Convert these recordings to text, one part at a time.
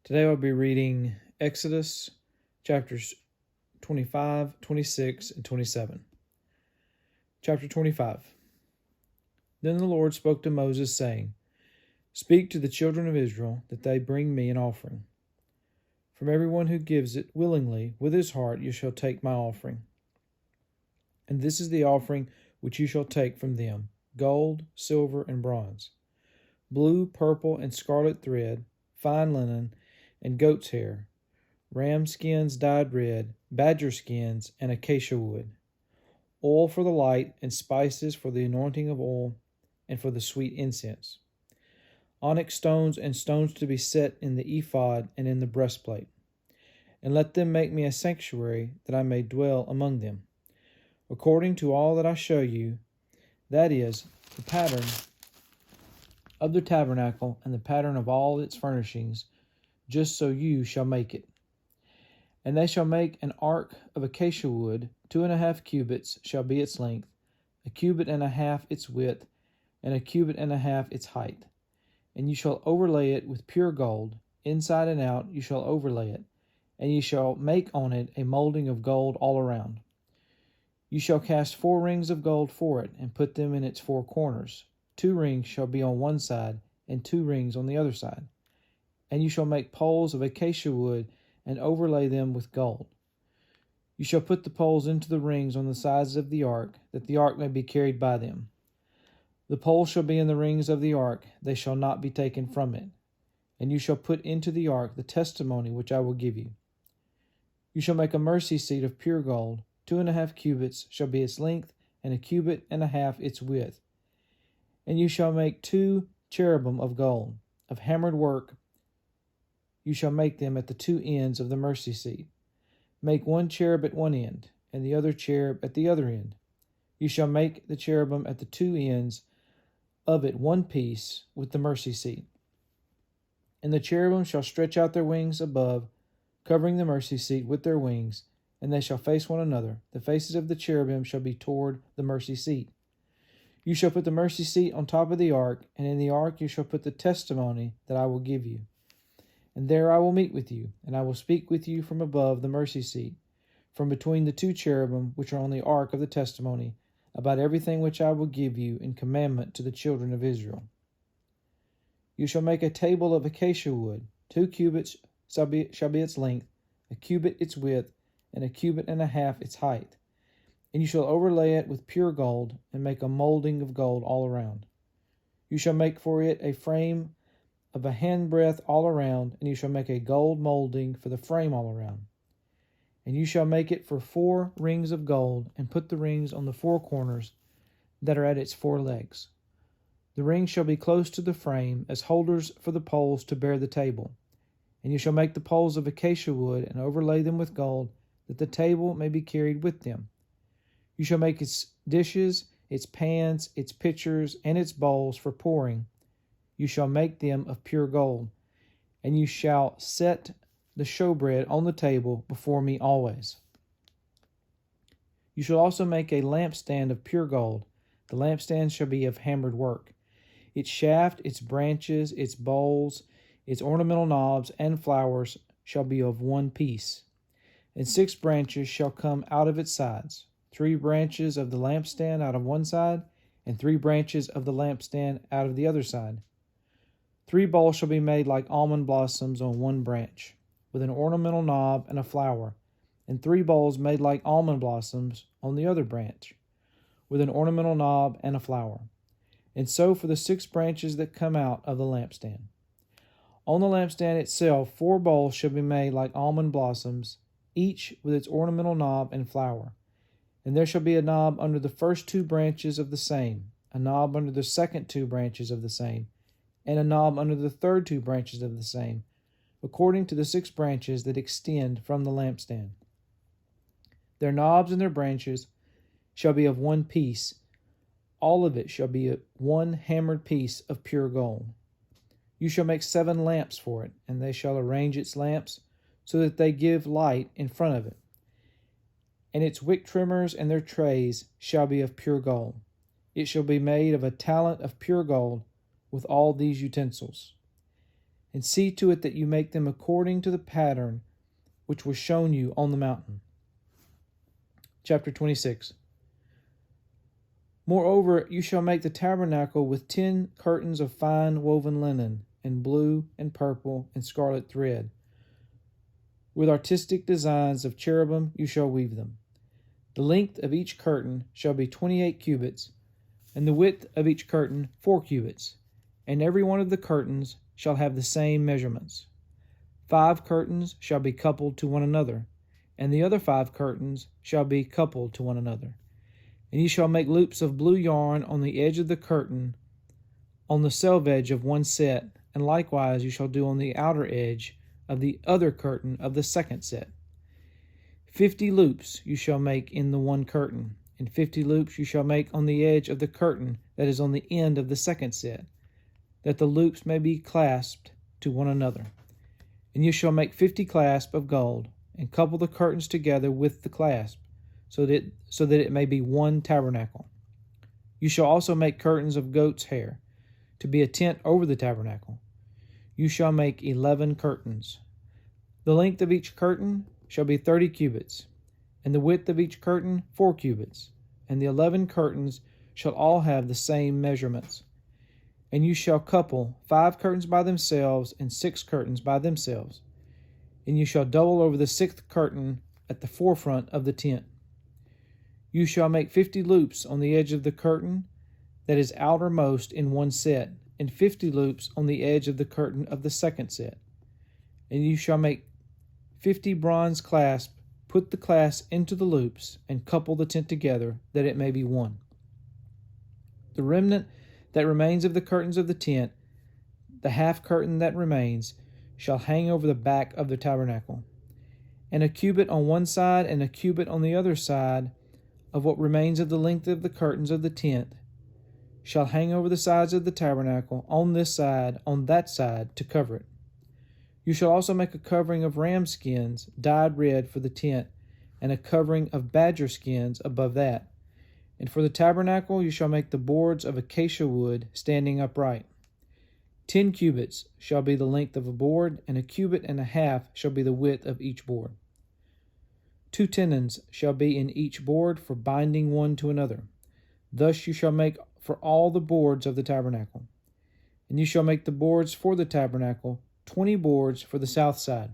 Today I'll be reading Exodus chapters 25, 26, and 27. Chapter 25. Then the Lord spoke to Moses, saying, Speak to the children of Israel, that they bring me an offering. From everyone who gives it willingly with his heart you shall take my offering. And this is the offering which you shall take from them: gold, silver, and bronze, blue, purple, and scarlet thread, fine linen, and goat's hair, ram skins dyed red, badger skins, and acacia wood, oil for the light, and spices for the anointing of oil, and for the sweet incense, onyx stones and stones to be set in the ephod and in the breastplate. And let them make me a sanctuary, that I may dwell among them, according to all that I show you, that is, the pattern of the tabernacle and the pattern of all its furnishings, just so you shall make it. And they shall make an ark of acacia wood, 2.5 cubits shall be its length, 1.5 cubits its width, and 1.5 cubits its height. And you shall overlay it with pure gold, inside and out you shall overlay it, and you shall make on it a molding of gold all around. You shall cast 4 rings of gold for it, and put them in its 4 corners. 2 rings shall be on one side, and 2 rings on the other side. And you shall make poles of acacia wood, and overlay them with gold. You shall put the poles into the rings on the sides of the ark, that the ark may be carried by them. The poles shall be in the rings of the ark, they shall not be taken from it. And you shall put into the ark the testimony which I will give you. You shall make a mercy seat of pure gold, 2.5 cubits shall be its length, and 1.5 cubits its width. And you shall make 2 cherubim of gold, of hammered work. You shall make them at the 2 ends of the mercy seat. Make 1 cherub at one end, and the other cherub at the other end. You shall make the cherubim at the 2 ends of it one piece with the mercy seat. And the cherubim shall stretch out their wings above, covering the mercy seat with their wings, and they shall face one another. The faces of the cherubim shall be toward the mercy seat. You shall put the mercy seat on top of the ark, and in the ark you shall put the testimony that I will give you. And there I will meet with you, and I will speak with you from above the mercy seat, from between the 2 cherubim which are on the ark of the testimony, about everything which I will give you in commandment to the children of Israel. You shall make a table of acacia wood, 2 cubits shall be its length, 1 cubit its width, and 1.5 cubits its height. And you shall overlay it with pure gold, and make a molding of gold all around. You shall make for it a frame of a handbreadth all around, and you shall make a gold molding for the frame all around. And you shall make it for 4 rings of gold, and put the rings on the 4 corners that are at its 4 legs. The rings shall be close to the frame, as holders for the poles to bear the table. And you shall make the poles of acacia wood, and overlay them with gold, that the table may be carried with them. You shall make its dishes, its pans, its pitchers, and its bowls for pouring. You shall make them of pure gold, and you shall set the showbread on the table before me always. You shall also make a lampstand of pure gold. The lampstand shall be of hammered work. Its shaft, its branches, its bowls, its ornamental knobs, and flowers shall be of one piece. And 6 branches shall come out of its sides, 3 branches of the lampstand out of one side, and 3 branches of the lampstand out of the other side. 3 bowls shall be made like almond blossoms on one branch, with an ornamental knob and a flower, and 3 bowls made like almond blossoms on the other branch, with an ornamental knob and a flower. And so for the 6 branches that come out of the lampstand. On the lampstand itself 4 bowls shall be made like almond blossoms, each with its ornamental knob and flower. And there shall be a knob under the first 2 branches of the same, a knob under the second 2 branches of the same, and a knob under the third 2 branches of the same, according to the 6 branches that extend from the lampstand. Their knobs and their branches shall be of one piece. All of it shall be one hammered piece of pure gold. You shall make 7 lamps for it, and they shall arrange its lamps so that they give light in front of it. And its wick trimmers and their trays shall be of pure gold. It shall be made of a talent of pure gold with all these utensils. and see to it that you make them according to the pattern which was shown you on the mountain. Chapter 26. Moreover, you shall make the tabernacle with 10 curtains of fine woven linen, in blue and purple and scarlet thread. With artistic designs of cherubim you shall weave them. The length of each curtain shall be 28 cubits, and the width of each curtain 4 cubits, and every one of the curtains shall have the same measurements. 5 curtains shall be coupled to one another, and the other 5 curtains shall be coupled to one another. And ye shall make loops of blue yarn on the edge of the curtain, on the selvedge of one set, and likewise you shall do on the outer edge of the other curtain of the second set. 50 loops you shall make in the one curtain, and 50 loops you shall make on the edge of the curtain that is on the end of the second set, that the loops may be clasped to one another. And you shall make 50 clasps of gold, and couple the curtains together with the clasp, so that it may be one tabernacle. You shall also make curtains of goat's hair, to be a tent over the tabernacle. You shall make 11 curtains. The length of each curtain shall be 30 cubits, and the width of each curtain 4 cubits, and the 11 curtains shall all have the same measurements. And you shall couple 5 curtains by themselves and 6 curtains by themselves, and you shall double over the 6th curtain at the forefront of the tent. You shall make 50 loops on the edge of the curtain that is outermost in one set, and 50 loops on the edge of the curtain of the second set. And you shall make 50 bronze clasps, put the clasps into the loops, and couple the tent together, that it may be one. The remnant that remains of the curtains of the tent, the half curtain that remains, shall hang over the back of the tabernacle. And a cubit on one side and a cubit on the other side of what remains of the length of the curtains of the tent shall hang over the sides of the tabernacle, on this side, on that side, to cover it. You shall also make a covering of ram skins dyed red for the tent, and a covering of badger skins above that. And for the tabernacle you shall make the boards of acacia wood standing upright. 10 cubits shall be the length of a board, and a cubit and a half shall be the width of each board. 2 tenons shall be in each board for binding one to another. Thus you shall make for all the boards of the tabernacle. And you shall make the boards for the tabernacle, 20 boards for the south side.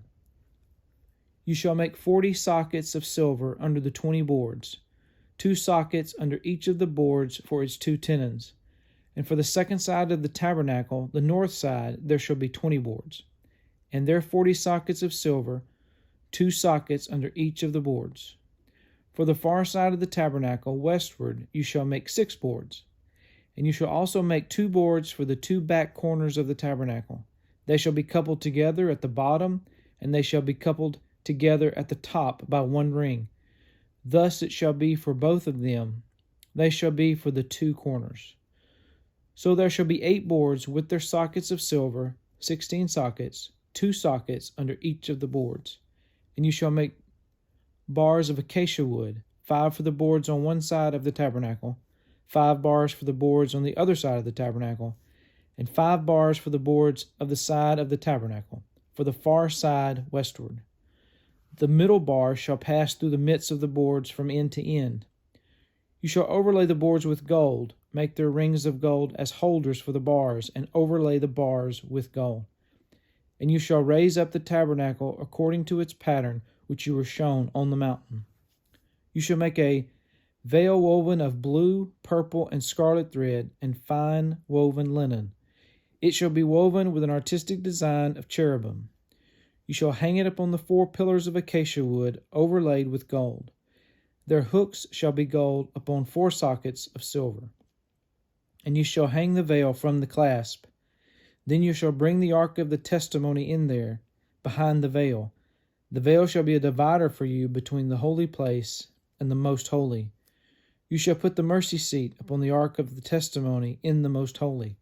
You shall make 40 sockets of silver under the 20 boards, 2 sockets under each of the boards for its 2 tenons. And for the second side of the tabernacle, the north side, there shall be 20 boards, and there 40 sockets of silver, 2 sockets under each of the boards. For the far side of the tabernacle, westward, you shall make 6 boards. And you shall also make 2 boards for the 2 back corners of the tabernacle. They shall be coupled together at the bottom, and they shall be coupled together at the top by one ring. Thus it shall be for both of them. They shall be for the 2 corners. So there shall be 8 boards with their sockets of silver, 16 sockets, 2 sockets under each of the boards. And you shall make bars of acacia wood, 5 for the boards on one side of the tabernacle, 5 bars for the boards on the other side of the tabernacle, and 5 bars for the boards of the side of the tabernacle, for the far side westward. The middle bar shall pass through the midst of the boards from end to end. You shall overlay the boards with gold, make their rings of gold as holders for the bars, and overlay the bars with gold. And you shall raise up the tabernacle according to its pattern, which you were shown on the mountain. You shall make a veil woven of blue, purple, and scarlet thread, and fine woven linen. It shall be woven with an artistic design of cherubim. You shall hang it upon the 4 pillars of acacia wood, overlaid with gold. Their hooks shall be gold upon 4 sockets of silver. And you shall hang the veil from the clasp. Then you shall bring the ark of the testimony in there, behind the veil. The veil shall be a divider for you between the holy place and the most holy. You shall put the mercy seat upon the ark of the testimony in the most holy.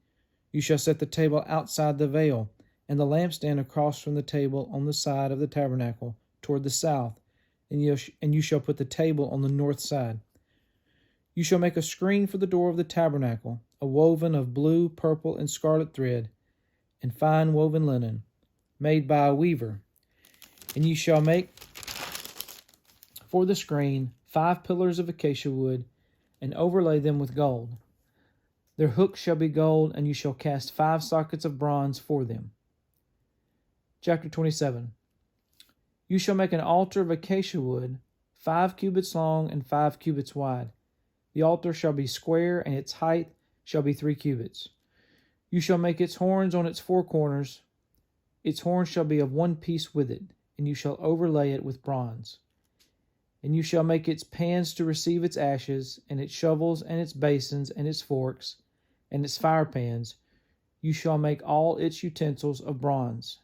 You shall set the table outside the veil, and the lampstand across from the table on the side of the tabernacle toward the south, and you shall put the table on the north side. You shall make a screen for the door of the tabernacle, a woven of blue, purple, and scarlet thread, and fine woven linen. made by a weaver. And you shall make for the screen 5 pillars of acacia wood, and overlay them with gold. Their hooks shall be gold, and you shall cast 5 sockets of bronze for them. Chapter 27. You shall make an altar of acacia wood, 5 cubits long and 5 cubits wide. The altar shall be square, and its height shall be 3 cubits. You shall make its horns on its 4 corners. Its horns shall be of one piece with it, and you shall overlay it with bronze. And you shall make its pans to receive its ashes, and its shovels, and its basins, and its forks, and its fire pans. You shall make all its utensils of bronze.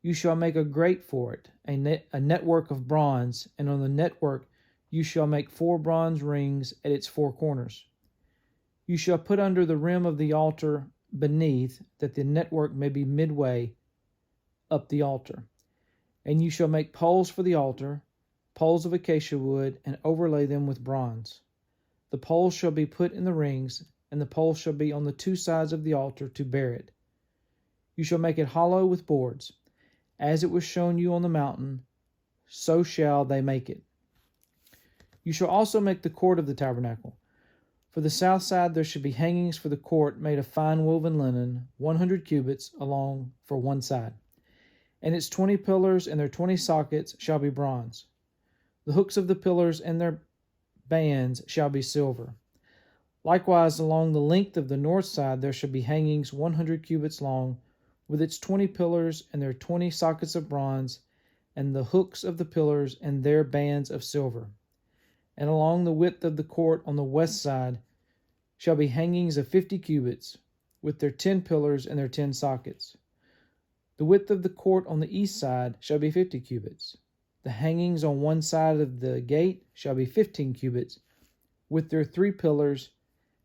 You shall make a grate for it, a network of bronze, and on the network you shall make 4 bronze rings at its 4 corners. You shall put under the rim of the altar beneath, that the network may be midway up the altar. And you shall make poles for the altar, poles of acacia wood, and overlay them with bronze. The poles shall be put in the rings, and the poles shall be on the 2 sides of the altar to bear it. You shall make it hollow with boards. As it was shown you on the mountain, so shall they make it. You shall also make the court of the tabernacle. For the south side there should be hangings for the court made of fine woven linen, 100 cubits along for one side. And its 20 pillars and their 20 sockets shall be bronze. The hooks of the pillars and their bands shall be silver. Likewise, along the length of the north side there shall be hangings 100 cubits long, with its 20 pillars and their 20 sockets of bronze, and the hooks of the pillars and their bands of silver. And along the width of the court on the west side shall be hangings of 50 cubits, with their 10 pillars and their 10 sockets. The width of the court on the east side shall be 50 cubits. The hangings on one side of the gate shall be 15 cubits, with their 3 pillars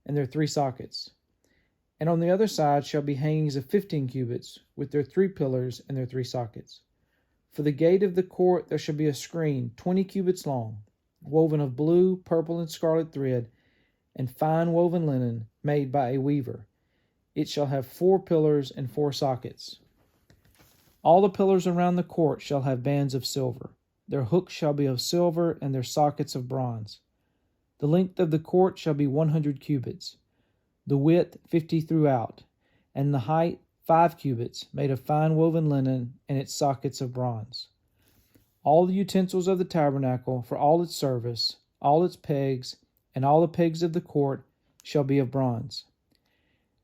and their 3 sockets. And on the other side shall be hangings of 15 cubits, with their 3 pillars and their 3 sockets. For the gate of the court there shall be a screen 20 cubits long, woven of blue, purple, and scarlet thread, and fine woven linen, made by a weaver. It shall have 4 pillars and 4 sockets. All the pillars around the court shall have bands of silver. Their hooks shall be of silver, and their sockets of bronze. The length of the court shall be 100 cubits, the width 50 throughout, and the height 5 cubits, made of fine woven linen, and its sockets of bronze. All the utensils of the tabernacle for all its service, all its pegs, and all the pegs of the court shall be of bronze.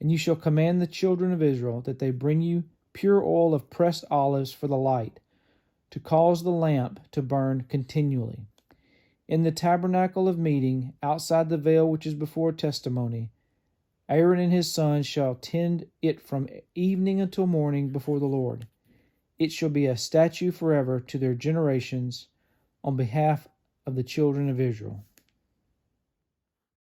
And you shall command the children of Israel that they bring you pure oil of pressed olives for the light, to cause the lamp to burn continually. In the tabernacle of meeting, outside the veil which is before testimony, Aaron and his sons shall tend it from evening until morning before the Lord. It shall be a statute forever to their generations on behalf of the children of Israel.